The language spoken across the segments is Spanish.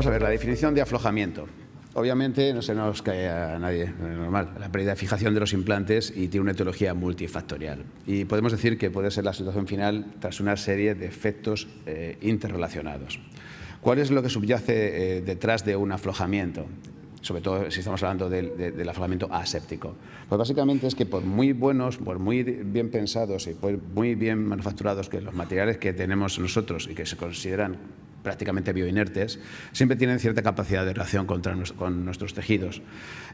Vamos a ver, la definición de aflojamiento. Obviamente no se nos cae a nadie, es normal, la pérdida de fijación de los implantes y tiene una etiología multifactorial. Y podemos decir que puede ser la situación final tras una serie de efectos interrelacionados. ¿Cuál es lo que subyace detrás de un aflojamiento? Sobre todo si estamos hablando del aflojamiento aséptico. Pues básicamente es que por muy buenos, por muy bien pensados y por muy bien manufacturados que los materiales que tenemos nosotros y que se consideran prácticamente bioinertes, siempre tienen cierta capacidad de reacción con nuestros tejidos.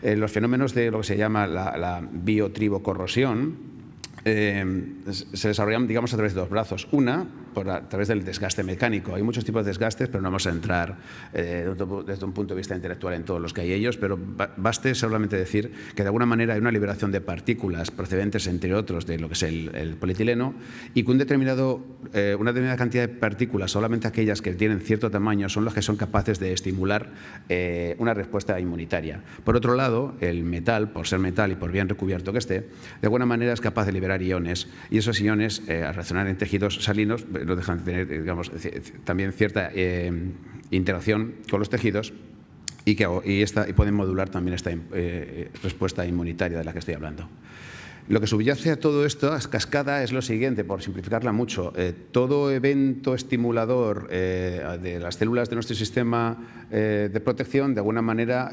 Los fenómenos de lo que se llama la biotribocorrosión se desarrollan, digamos, a través de dos brazos. Una, a través del desgaste mecánico. Hay muchos tipos de desgastes, pero no vamos a entrar desde un punto de vista intelectual en todos los que hay ellos, pero baste solamente decir que de alguna manera hay una liberación de partículas procedentes, entre otros, de lo que es el polietileno, y que una determinada cantidad de partículas, solamente aquellas que tienen cierto tamaño, son las que son capaces de estimular una respuesta inmunitaria. Por otro lado, el metal, por ser metal y por bien recubierto que esté, de alguna manera es capaz de liberar iones, y esos iones, al reaccionar en tejidos salinos, no dejan de tener, digamos, también cierta interacción con los tejidos y pueden modular también esta respuesta inmunitaria de la que estoy hablando. Lo que subyace a todo esto, a cascada, es lo siguiente, por simplificarla mucho. Todo evento estimulador de las células de nuestro sistema de protección, de alguna manera,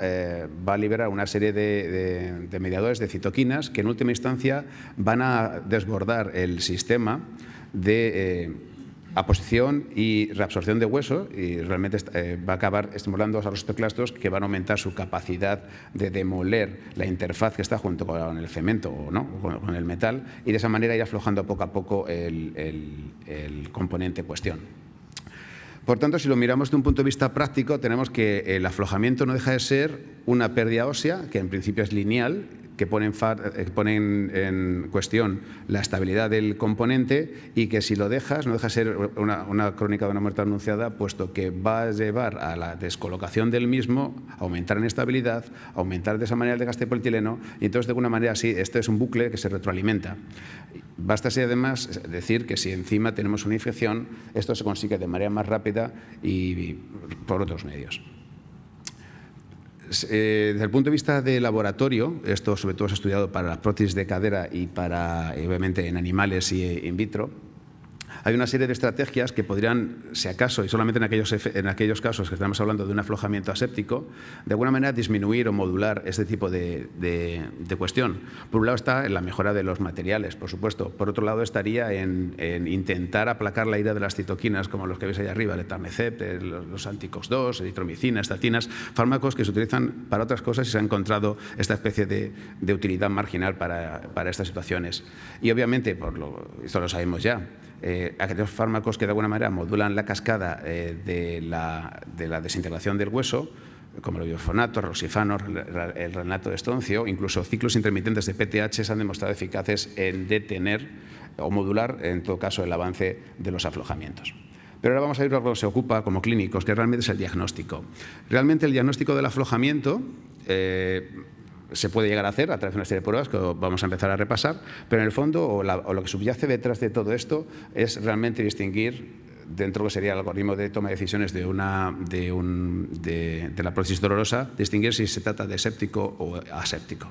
va a liberar una serie de mediadores, de citoquinas, que en última instancia van a desbordar el sistema de aposición y reabsorción de hueso, y realmente va a acabar estimulando a los osteoclastos, que van a aumentar su capacidad de demoler la interfaz que está junto con el cemento o con el metal, y de esa manera ir aflojando poco a poco el componente en cuestión. Por tanto, si lo miramos de un punto de vista práctico, tenemos que el aflojamiento no deja de ser una pérdida ósea, que en principio es lineal, que pone en cuestión la estabilidad del componente, y que si lo dejas, no deja de ser una crónica de una muerte anunciada, puesto que va a llevar a la descolocación del mismo, a aumentar en estabilidad, a aumentar de esa manera el desgaste de polietileno, y entonces de alguna manera sí, este es un bucle que se retroalimenta. Basta así además decir que si encima tenemos una infección, esto se consigue de manera más rápida y por otros medios. Desde el punto de vista de laboratorio, esto sobre todo se ha estudiado para la prótesis de cadera y obviamente en animales y in vitro, hay una serie de estrategias que podrían, si acaso, y solamente en aquellos casos que estamos hablando de un aflojamiento aséptico, de alguna manera disminuir o modular este tipo de cuestión. Por un lado está en la mejora de los materiales, por supuesto. Por otro lado estaría en intentar aplacar la ira de las citoquinas, como los que veis ahí arriba, el etanercept, los anticox-2, eritromicina, estatinas, fármacos que se utilizan para otras cosas, y se ha encontrado esta especie de utilidad marginal para estas situaciones. Y obviamente, esto lo sabemos ya, aquellos fármacos que de alguna manera modulan la cascada de la desintegración del hueso, como el bifonato, el roxifano, el renato de estroncio, incluso ciclos intermitentes de PTH se han demostrado eficaces en detener o modular, en todo caso, el avance de los aflojamientos. Pero ahora vamos a ir a lo que se ocupa como clínicos, que realmente es el diagnóstico. Realmente el diagnóstico del aflojamiento se puede llegar a hacer a través de una serie de pruebas que vamos a empezar a repasar, pero en el fondo, o lo que subyace detrás de todo esto, es realmente distinguir, dentro de lo que sería el algoritmo de toma de decisiones de la prótesis dolorosa, distinguir si se trata de séptico o aséptico.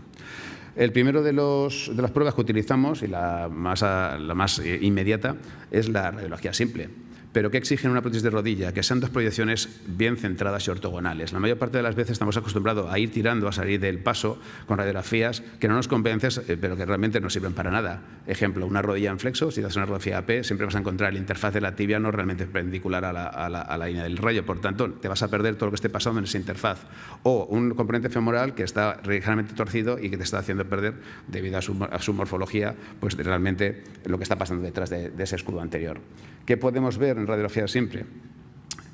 El primero de las pruebas que utilizamos, y la más inmediata, es la radiología simple. ¿Pero qué exigen una prótesis de rodilla? Que sean dos proyecciones bien centradas y ortogonales. La mayor parte de las veces estamos acostumbrados a ir tirando, a salir del paso con radiografías que no nos convencen, pero que realmente no sirven para nada. Ejemplo, una rodilla en flexo, si haces una radiografía AP, siempre vas a encontrar la interfaz de la tibia no realmente perpendicular a la línea del rayo. Por tanto, te vas a perder todo lo que esté pasando en esa interfaz. O un componente femoral que está ligeramente torcido y que te está haciendo perder, debido a su morfología, pues realmente lo que está pasando detrás de ese escudo anterior. ¿Qué podemos ver en radiografía simple?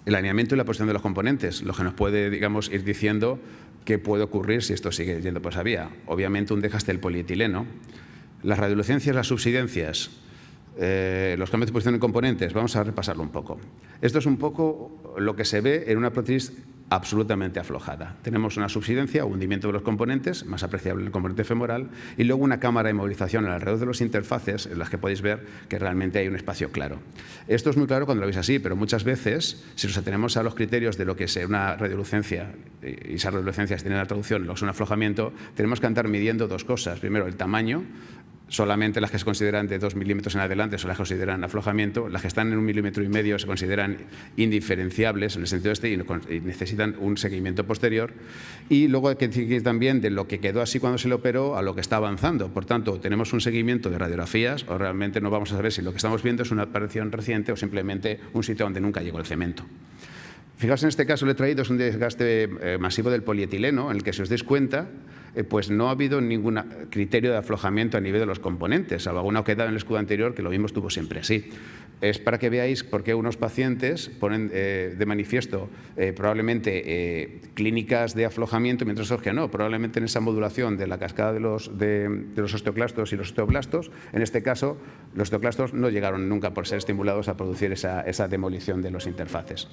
El alineamiento y la posición de los componentes, lo que nos puede, digamos, ir diciendo qué puede ocurrir si esto sigue yendo por esa vía. Obviamente un desgaste del polietileno, las radiolucencias, las subsidencias, los cambios de posición de componentes. Vamos a repasarlo un poco. Esto es un poco lo que se ve en una prótesis absolutamente aflojada. Tenemos una subsidencia o hundimiento de los componentes, más apreciable el componente femoral, y luego una cámara de movilización alrededor de los interfaces en las que podéis ver que realmente hay un espacio claro. Esto es muy claro cuando lo veis así, pero muchas veces, si nos atenemos a los criterios de lo que es una radiolucencia, y esas radiolucencias tienen la traducción, lo que es un aflojamiento, tenemos que andar midiendo dos cosas. Primero, el tamaño. Solamente las que se consideran de 2 milímetros en adelante son las que consideran aflojamiento, las que están en 1,5 milímetros se consideran indiferenciables en el sentido y necesitan un seguimiento posterior. Y luego hay que decir también de lo que quedó así cuando se le operó a lo que está avanzando. Por tanto, tenemos un seguimiento de radiografías o realmente no vamos a saber si lo que estamos viendo es una aparición reciente o simplemente un sitio donde nunca llegó el cemento. Fijaos, en este caso le he traído es un desgaste masivo del polietileno, en el que, si os dais cuenta, pues no ha habido ningún criterio de aflojamiento a nivel de los componentes, salvo alguna oquedad en el escudo anterior, que lo mismo estuvo siempre así. Es para que veáis por qué unos pacientes ponen de manifiesto probablemente clínicas de aflojamiento, mientras otros que no. Probablemente en esa modulación de la cascada de los osteoclastos y los osteoblastos, en este caso, los osteoclastos no llegaron nunca por ser estimulados a producir esa demolición de los interfaces.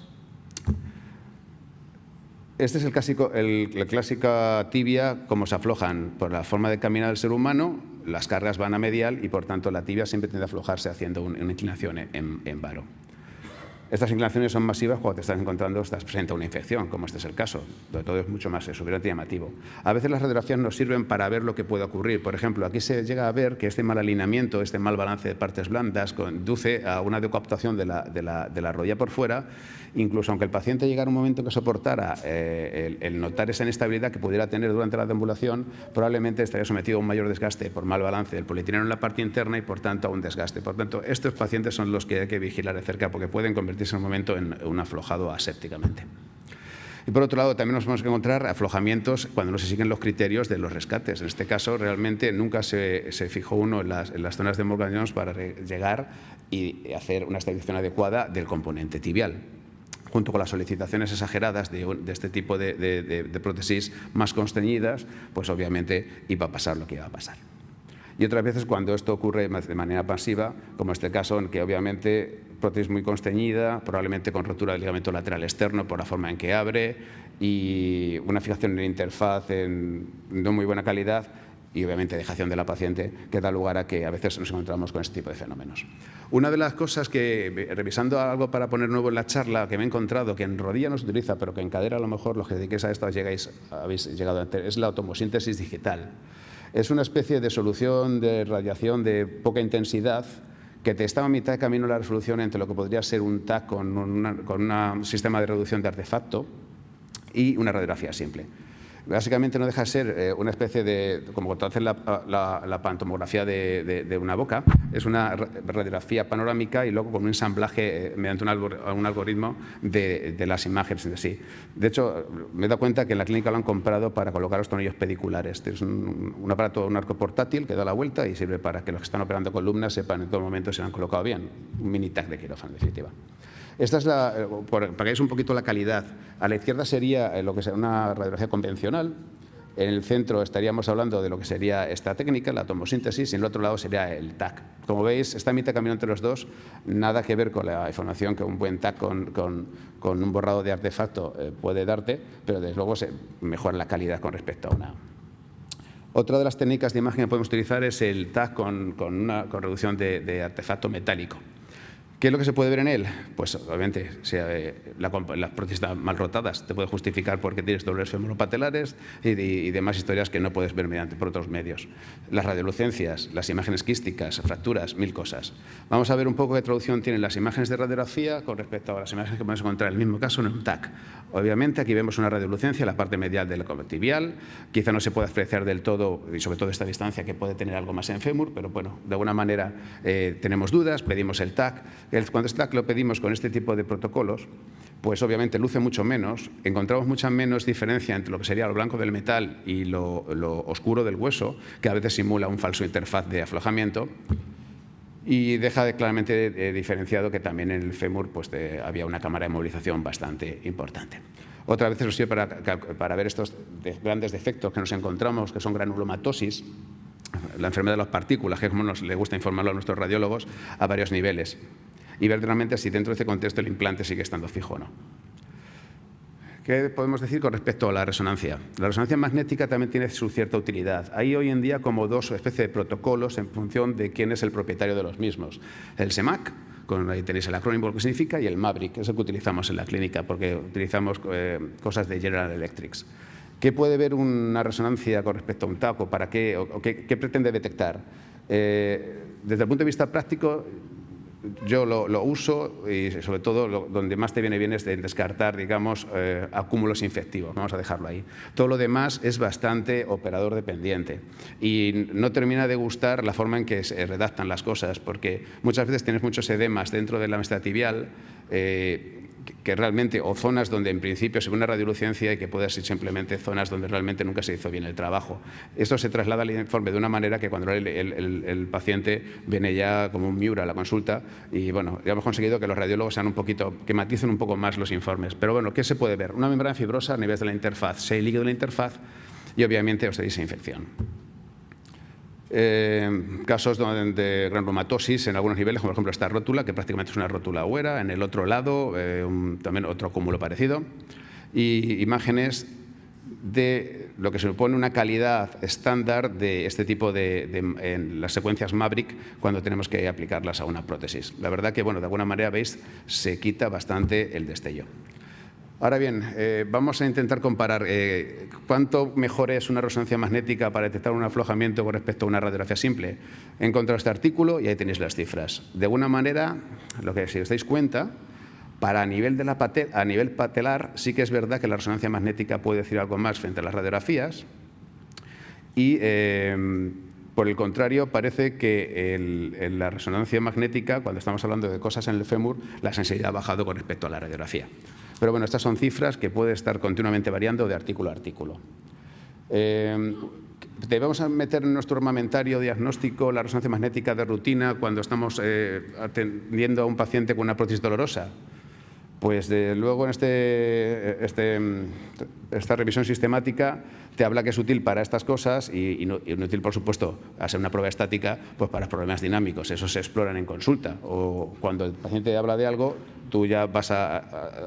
Este es la clásica tibia, como se aflojan por la forma de caminar del ser humano, las cargas van a medial y, por tanto, la tibia siempre tiende a aflojarse haciendo una inclinación en varo. Estas inclinaciones son masivas cuando te estás presente una infección, como este es el caso. Todo es mucho más exuberante y llamativo. A veces las radiografías nos sirven para ver lo que puede ocurrir. Por ejemplo, aquí se llega a ver que este mal alineamiento, este mal balance de partes blandas, conduce a una decoaptación de la rodilla por fuera. Incluso aunque el paciente llegara un momento que soportara el notar esa inestabilidad que pudiera tener durante la deambulación, probablemente estaría sometido a un mayor desgaste por mal balance del polietileno en la parte interna y, por tanto, a un desgaste. Por tanto, estos pacientes son los que hay que vigilar de cerca porque pueden convertirse en un momento en un aflojado asépticamente. Y por otro lado, también nos vamos a encontrar aflojamientos cuando no se siguen los criterios de los rescates. En este caso, realmente nunca se fijó uno en las zonas de Morgan-Jones para llegar y hacer una estabilización adecuada del componente tibial. Junto con las solicitaciones exageradas de este tipo de prótesis más constreñidas, pues obviamente iba a pasar lo que iba a pasar. Y otras veces, cuando esto ocurre de manera pasiva, como este caso, en que obviamente prótesis muy constreñida, probablemente con rotura del ligamento lateral externo por la forma en que abre y una fijación en la interfaz de no muy buena calidad y obviamente dejación de la paciente, que da lugar a que a veces nos encontramos con este tipo de fenómenos. Una de las cosas que, revisando algo para poner nuevo en la charla, que me he encontrado, que en rodilla no se utiliza, pero que en cadera a lo mejor los que dediquéis a esto habéis llegado a entender, es la automosíntesis digital. Es una especie de solución de radiación de poca intensidad que te está a mitad de camino la resolución entre lo que podría ser un TAC con un sistema de reducción de artefacto y una radiografía simple. Básicamente no deja de ser una especie de, como cuando haces la pantomografía de una boca, es una radiografía panorámica y luego con un ensamblaje mediante un algoritmo de las imágenes en sí. De hecho, me he dado cuenta que en la clínica lo han comprado para colocar los tornillos pediculares. Es un aparato, un arco portátil que da la vuelta y sirve para que los que están operando columnas sepan en todo momento si lo han colocado bien. Un mini TAC de quirófano, en definitiva. Esta es para que veáis un poquito la calidad. A la izquierda sería lo que sería una radiografía convencional. En el centro estaríamos hablando de lo que sería esta técnica, la tomosíntesis, y en el otro lado sería el TAC. Como veis, está a mitad de camino entre los dos, nada que ver con la información que un buen TAC con un borrado de artefacto puede darte, pero desde luego se mejora la calidad con respecto a una. Otra de las técnicas de imagen que podemos utilizar es el TAC con reducción de artefacto metálico. ¿Qué es lo que se puede ver en él? Pues obviamente, si las prótesis están mal rotadas, te puede justificar porque tienes dolores femoropatelares y demás historias que no puedes ver por otros medios. Las radiolucencias, las imágenes quísticas, fracturas, 1000 cosas. Vamos a ver un poco qué traducción tienen las imágenes de radiografía con respecto a las imágenes que podemos encontrar en el mismo caso en un TAC. Obviamente aquí vemos una radiolucencia en la parte medial del tibial, quizá no se pueda apreciar del todo, y sobre todo esta distancia que puede tener algo más en fémur, pero bueno, de alguna manera tenemos dudas, pedimos el TAC. Cuando este TAC lo pedimos con este tipo de protocolos, pues obviamente luce mucho menos, encontramos mucha menos diferencia entre lo que sería lo blanco del metal y lo oscuro del hueso, que a veces simula un falso interfaz de aflojamiento, y deja claramente diferenciado que también en el fémur pues, había una cámara de movilización bastante importante. Otra vez nos sirve para ver estos grandes defectos que nos encontramos, que son granulomatosis, la enfermedad de las partículas, que es como nos le gusta informarlo a nuestros radiólogos, a varios niveles, y ver realmente si dentro de este contexto el implante sigue estando fijo o no. ¿Qué podemos decir con respecto a la resonancia? La resonancia magnética también tiene su cierta utilidad. Hay hoy en día como dos especies de protocolos en función de quién es el propietario de los mismos. El SEMAC, ahí tenéis el acrónimo, lo que significa, y el MAVERICK, que es el que utilizamos en la clínica, porque utilizamos cosas de General Electric. ¿Qué puede ver una resonancia con respecto a un TAC? ¿Para qué? ¿Qué pretende detectar? Desde el punto de vista práctico, yo lo uso y sobre todo donde más te viene bien es de descartar, digamos, acúmulos infectivos. Vamos a dejarlo ahí. Todo lo demás es bastante operador dependiente y no termina de gustar la forma en que se redactan las cosas, porque muchas veces tienes muchos edemas dentro de la meseta tibial que realmente, o zonas donde en principio según una radiolucencia y que puede ser simplemente zonas donde realmente nunca se hizo bien el trabajo. Esto se traslada al informe de una manera que cuando el paciente viene ya como un Miura a la consulta y bueno, ya hemos conseguido que los radiólogos sean un poquito, que maticen un poco más los informes. Pero bueno, ¿qué se puede ver? Una membrana fibrosa a nivel de la interfaz, se líquido de la interfaz y obviamente osteosis e infección. Casos de granulomatosis en algunos niveles, como por ejemplo esta rótula, que prácticamente es una rótula huera, en el otro lado también otro cúmulo parecido, y imágenes de lo que se supone una calidad estándar de este tipo en las secuencias MAVERICK cuando tenemos que aplicarlas a una prótesis. La verdad que, bueno, de alguna manera, veis, se quita bastante el destello. Ahora bien, vamos a intentar comparar cuánto mejor es una resonancia magnética para detectar un aflojamiento con respecto a una radiografía simple. He encontrado este artículo y ahí tenéis las cifras. De alguna manera, lo que si os dais cuenta, a nivel patelar sí que es verdad que la resonancia magnética puede decir algo más frente a las radiografías y por el contrario, parece que en la resonancia magnética, cuando estamos hablando de cosas en el fémur, la sensibilidad ha bajado con respecto a la radiografía. Pero bueno, estas son cifras que pueden estar continuamente variando de artículo a artículo. ¿Debemos meter en nuestro armamentario diagnóstico la resonancia magnética de rutina cuando estamos atendiendo a un paciente con una prótesis dolorosa? Pues luego en esta revisión sistemática te habla que es útil para estas cosas y inútil, por supuesto, hacer una prueba estática pues para problemas dinámicos. Esos se exploran en consulta o cuando el paciente habla de algo, tú ya vas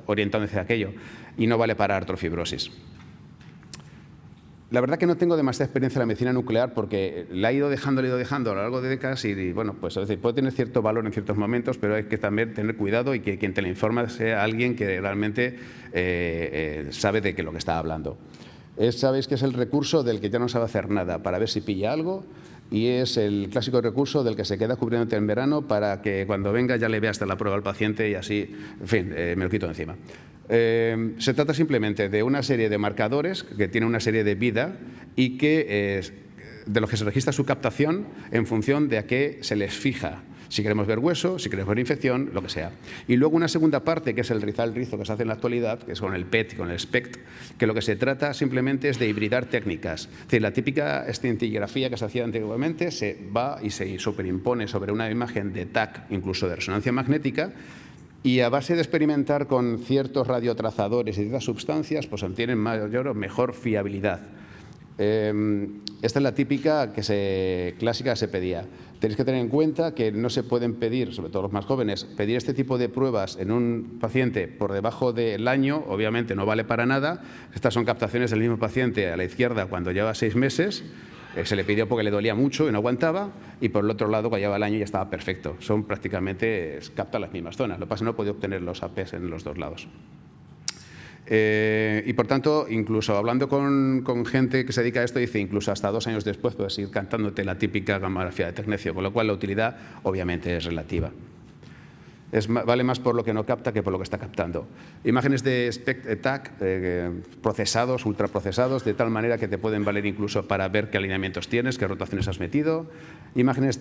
orientando hacia aquello y no vale para artrofibrosis. La verdad que no tengo demasiada experiencia en la medicina nuclear porque la he ido dejando a lo largo de décadas y bueno, pues a veces puede tener cierto valor en ciertos momentos, pero hay que también tener cuidado y que quien te la informa sea alguien que realmente sabe de lo que está hablando. Sabéis que es el recurso del que ya no sabe hacer nada para ver si pilla algo y es el clásico recurso del que se queda cubriéndote en verano para que cuando venga ya le vea hasta la prueba al paciente y así, en fin, me lo quito de encima. Se trata simplemente de una serie de marcadores que tienen una serie de vida y que, de los que se registra su captación en función de a qué se les fija. Si queremos ver hueso, si queremos ver infección, lo que sea. Y luego una segunda parte, que es el rizal rizo que se hace en la actualidad, que es con el PET y con el SPECT, que lo que se trata simplemente es de hibridar técnicas. Es decir, la típica escintigrafía que se hacía antiguamente se va y se superimpone sobre una imagen de TAC, incluso de resonancia magnética, y a base de experimentar con ciertos radiotrazadores y ciertas sustancias, pues obtienen mayor o mejor fiabilidad. Esta es la típica clásica que se pedía. Tenéis que tener en cuenta que no se pueden pedir, sobre todo los más jóvenes, pedir este tipo de pruebas en un paciente por debajo del año, obviamente no vale para nada. Estas son captaciones del mismo paciente a la izquierda cuando lleva 6 meses. Se le pidió porque le dolía mucho y no aguantaba, y por el otro lado, cuando llevaba el año ya estaba perfecto. Son prácticamente, captan las mismas zonas. Lo que pasa es que no he podido obtener los APs en los dos lados. Y por tanto, incluso hablando con gente que se dedica a esto, dice incluso hasta 2 años después puedes ir cantándote la típica gamografía de tecnecio, con lo cual la utilidad obviamente es relativa. Vale más por lo que no capta que por lo que está captando. Imágenes de TAC procesados, ultraprocesados, de tal manera que te pueden valer incluso para ver qué alineamientos tienes, qué rotaciones has metido. Imágenes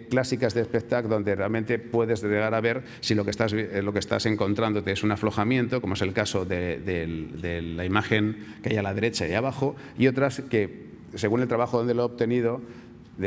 clásicas de SPECT-TAC donde realmente puedes llegar a ver si lo que estás encontrándote es un aflojamiento, como es el caso de la imagen que hay a la derecha y abajo, y otras que, según el trabajo donde lo he obtenido,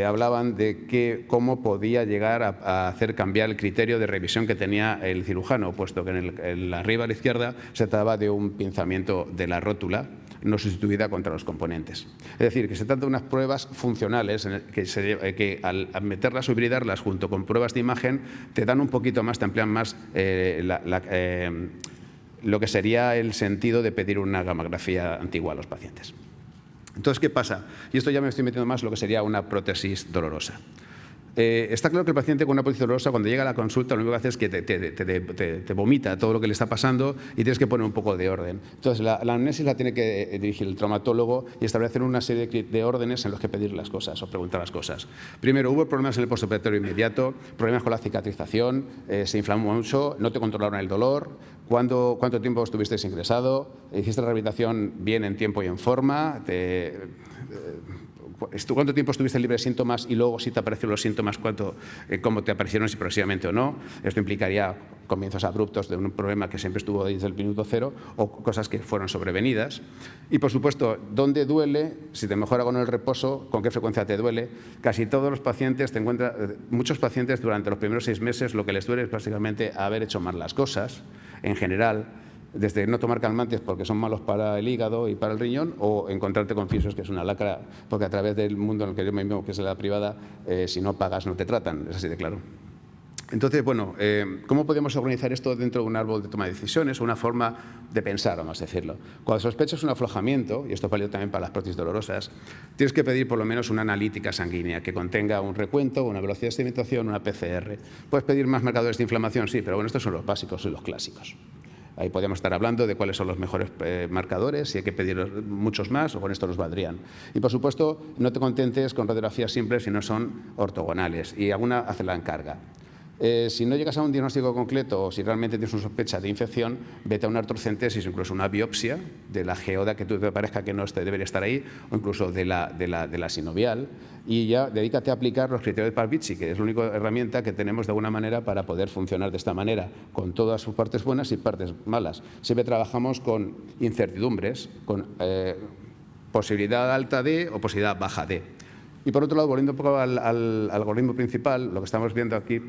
hablaban de cómo podía llegar a hacer cambiar el criterio de revisión que tenía el cirujano, puesto que en arriba a la izquierda se trataba de un pinzamiento de la rótula no sustituida contra los componentes. Es decir, que se trata de unas pruebas funcionales que al meterlas o hibridarlas junto con pruebas de imagen te dan un poquito más, te amplían más lo que sería el sentido de pedir una gamografía antigua a los pacientes. Entonces, ¿qué pasa? Y esto ya me estoy metiendo más en lo que sería una prótesis dolorosa. Está claro que el paciente con una prótesis dolorosa, cuando llega a la consulta, lo único que hace es que te vomita todo lo que le está pasando y tienes que poner un poco de orden. Entonces, la anamnesis la tiene que dirigir el traumatólogo y establecer una serie de órdenes en los que pedir las cosas o preguntar las cosas. Primero, hubo problemas en el postoperatorio inmediato, problemas con la cicatrización, se inflamó mucho, no te controlaron el dolor. ¿Cuánto tiempo estuviste ingresado? ¿Hiciste la rehabilitación bien en tiempo y en forma? ¿Cuánto tiempo estuviste libre de síntomas y luego si te aparecieron los síntomas, cómo te aparecieron, si progresivamente o no? Esto implicaría comienzos abruptos de un problema que siempre estuvo desde el minuto cero o cosas que fueron sobrevenidas. Y, por supuesto, ¿dónde duele? Si te mejora con el reposo, ¿con qué frecuencia te duele? Casi todos los pacientes, muchos pacientes durante los primeros 6 meses lo que les duele es básicamente haber hecho mal las cosas, en general, desde no tomar calmantes porque son malos para el hígado y para el riñón, o encontrarte con fisios, que es una lacra, porque a través del mundo en el que yo me muevo, que es la privada, si no pagas no te tratan, es así de claro. Entonces, bueno, ¿cómo podemos organizar esto dentro de un árbol de toma de decisiones? Una forma de pensar, vamos a decirlo. Cuando sospechas un aflojamiento, y esto vale también para las prótesis dolorosas, tienes que pedir por lo menos una analítica sanguínea que contenga un recuento, una velocidad de sedimentación, una PCR. Puedes pedir más marcadores de inflamación, sí, pero bueno, estos son los básicos y los clásicos. Ahí podríamos estar hablando de cuáles son los mejores marcadores, si hay que pedir muchos más o con esto nos valdrían. Y, por supuesto, no te contentes con radiografías simples si no son ortogonales y alguna hazla en carga. Si no llegas a un diagnóstico concreto o si realmente tienes una sospecha de infección, vete a una artrocentesis, incluso una biopsia de la geoda que tú te parezca que no debería estar ahí, o incluso de la sinovial, y ya dedícate a aplicar los criterios de Parvici, que es la única herramienta que tenemos de alguna manera para poder funcionar de esta manera, con todas sus partes buenas y partes malas. Siempre trabajamos con incertidumbres, con posibilidad alta de o posibilidad baja de. Y por otro lado, volviendo un poco al algoritmo principal, lo que estamos viendo aquí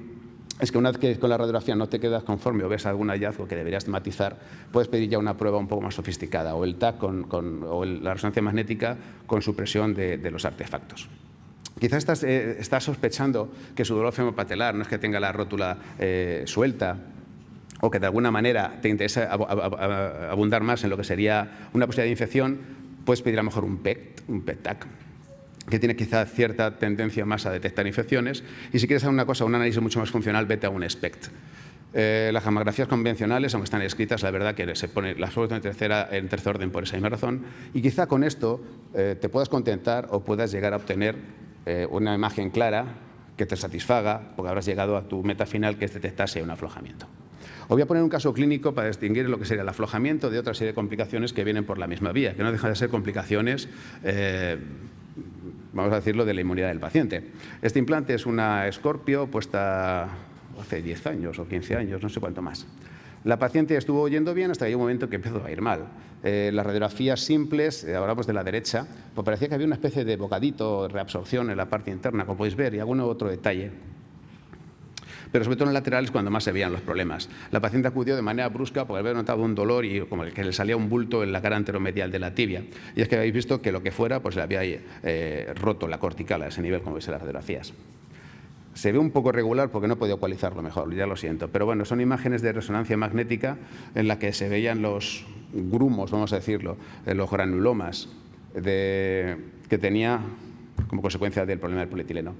es que una vez que con la radiografía no te quedas conforme o ves algún hallazgo que deberías matizar, puedes pedir ya una prueba un poco más sofisticada, o el TAC o la resonancia magnética con supresión de los artefactos. Quizás estás sospechando que su dolor femopatelar no es que tenga la rótula suelta, o que de alguna manera te interesa abundar más en lo que sería una posibilidad de infección, puedes pedir a lo mejor un PET-TAC, que tiene quizá cierta tendencia más a detectar infecciones. Y si quieres hacer una cosa, un análisis mucho más funcional, vete a un SPECT. Las gamografías convencionales, aunque están escritas, la verdad que se pone la en tercer orden por esa misma razón. Y quizá con esto te puedas contentar o puedas llegar a obtener una imagen clara que te satisfaga, porque habrás llegado a tu meta final, que es detectarse un aflojamiento. Os voy a poner un caso clínico para distinguir lo que sería el aflojamiento de otra serie de complicaciones que vienen por la misma vía, que no dejan de ser complicaciones vamos a decirlo, de la inmunidad del paciente. Este implante es una Scorpio puesta hace 10 años o 15 años, no sé cuánto más. La paciente estuvo yendo bien hasta que llegó un momento que empezó a ir mal. Las radiografías simples, hablamos de la derecha, pues parecía que había una especie de bocadito, reabsorción en la parte interna, como podéis ver, y algún otro detalle. Pero sobre todo en el lateral es cuando más se veían los problemas. La paciente acudió de manera brusca porque había notado un dolor y como que le salía un bulto en la cara anteromedial de la tibia. Y es que habéis visto que lo que fuera pues le había roto la cortical a ese nivel, como veis en las radiografías. Se ve un poco regular porque no he podido ecualizarlo mejor, ya lo siento. Pero bueno, son imágenes de resonancia magnética en la que se veían los grumos, vamos a decirlo, los granulomas que tenía como consecuencia del problema del polietileno.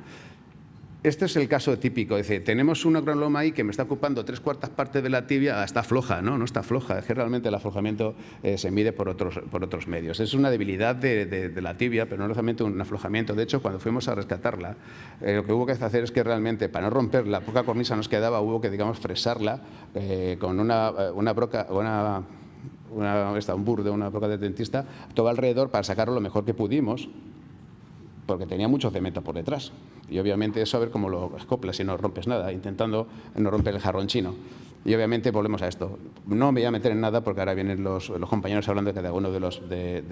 Este es el caso típico, es decir, tenemos una granuloma ahí que me está ocupando 3/4 partes de la tibia, está floja, no está floja, es que realmente el aflojamiento se mide por otros medios. Es una debilidad de la tibia, pero no realmente un aflojamiento. De hecho, cuando fuimos a rescatarla, lo que hubo que hacer es que realmente, para no romper la poca cornisa nos quedaba, hubo que, digamos, fresarla con una broca, un burde, una broca de dentista, todo alrededor para sacarlo lo mejor que pudimos, porque tenía mucho cemento por detrás. Y obviamente eso a ver cómo lo acoplas si no rompes nada, intentando no romper el jarrón chino. Y obviamente volvemos a esto. No me voy a meter en nada porque ahora vienen los compañeros hablando de cada uno de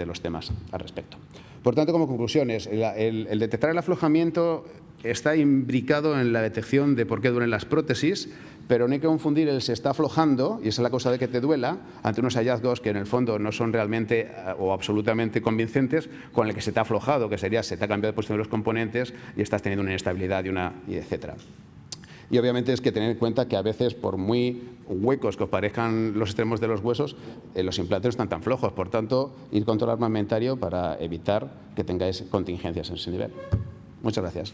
los temas al respecto. Por tanto, como conclusiones, el detectar el aflojamiento está imbricado en la detección de por qué duelen las prótesis, pero no hay que confundir el se está aflojando, y esa es la causa de que te duela, ante unos hallazgos que en el fondo no son realmente o absolutamente convincentes, con el que se te ha aflojado, que sería se te ha cambiado de posición de los componentes y estás teniendo una inestabilidad y etcétera. Y obviamente es que tener en cuenta que a veces, por muy huecos que os parezcan los extremos de los huesos, los implantes no están tan flojos. Por tanto, ir con todo el armamentario para evitar que tengáis contingencias en ese nivel. Muchas gracias.